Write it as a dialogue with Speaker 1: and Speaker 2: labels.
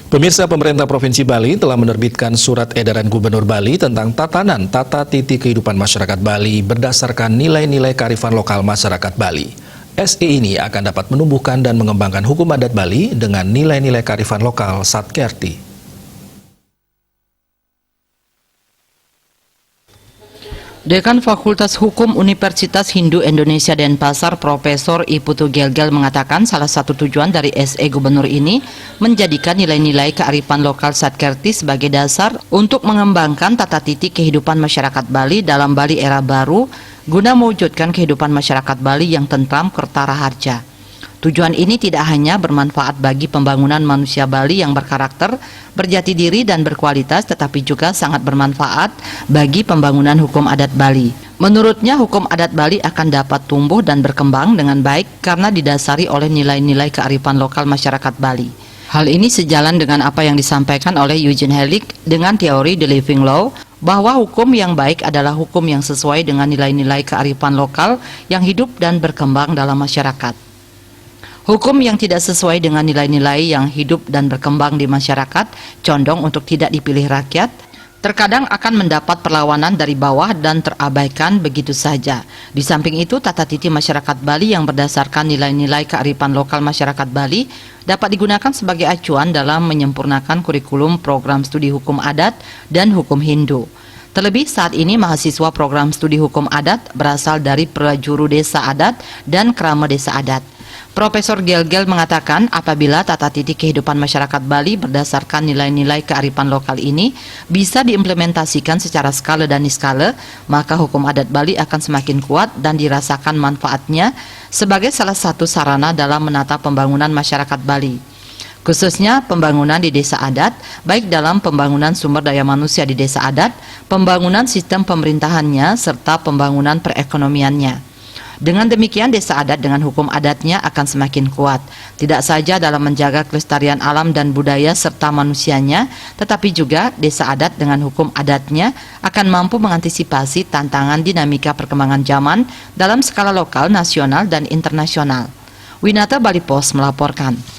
Speaker 1: Pemirsa, pemerintah Provinsi Bali telah menerbitkan surat edaran Gubernur Bali tentang tatanan tata titi kehidupan masyarakat Bali berdasarkan nilai-nilai kearifan lokal masyarakat Bali. SE ini akan dapat menumbuhkan dan mengembangkan hukum adat Bali dengan nilai-nilai kearifan lokal Satkerti.
Speaker 2: Dekan Fakultas Hukum Universitas Hindu Indonesia Denpasar, Profesor I. Putu Gelgel mengatakan salah satu tujuan dari SE Gubernur ini menjadikan nilai-nilai kearifan lokal Satkerti sebagai dasar untuk mengembangkan tata titi kehidupan masyarakat Bali dalam Bali era baru guna mewujudkan kehidupan masyarakat Bali yang tentram kertara harja. Tujuan ini tidak hanya bermanfaat bagi pembangunan manusia Bali yang berkarakter, berjati diri dan berkualitas, tetapi juga sangat bermanfaat bagi pembangunan hukum adat Bali. Menurutnya, hukum adat Bali akan dapat tumbuh dan berkembang dengan baik karena didasari oleh nilai-nilai kearifan lokal masyarakat Bali. Hal ini sejalan dengan apa yang disampaikan oleh Eugene Hellick dengan teori The Living Law, bahwa hukum yang baik adalah hukum yang sesuai dengan nilai-nilai kearifan lokal yang hidup dan berkembang dalam masyarakat. Hukum yang tidak sesuai dengan nilai-nilai yang hidup dan berkembang di masyarakat, condong untuk tidak dipilih rakyat, terkadang akan mendapat perlawanan dari bawah dan terabaikan begitu saja. Di samping itu, tata titi masyarakat Bali yang berdasarkan nilai-nilai kearifan lokal masyarakat Bali dapat digunakan sebagai acuan dalam menyempurnakan kurikulum program studi hukum adat dan hukum Hindu. Terlebih saat ini mahasiswa program studi hukum adat berasal dari prajuru desa adat dan krama desa adat. Profesor Gelgel mengatakan apabila tata titi kehidupan masyarakat Bali berdasarkan nilai-nilai kearifan lokal ini bisa diimplementasikan secara skala dan niskala, maka hukum adat Bali akan semakin kuat dan dirasakan manfaatnya sebagai salah satu sarana dalam menata pembangunan masyarakat Bali. Khususnya pembangunan di desa adat, baik dalam pembangunan sumber daya manusia di desa adat, pembangunan sistem pemerintahannya, serta pembangunan perekonomiannya. Dengan demikian, desa adat dengan hukum adatnya akan semakin kuat, tidak saja dalam menjaga kelestarian alam dan budaya serta manusianya, tetapi juga desa adat dengan hukum adatnya akan mampu mengantisipasi tantangan dinamika perkembangan zaman dalam skala lokal, nasional, dan internasional. Winata Bali Post melaporkan.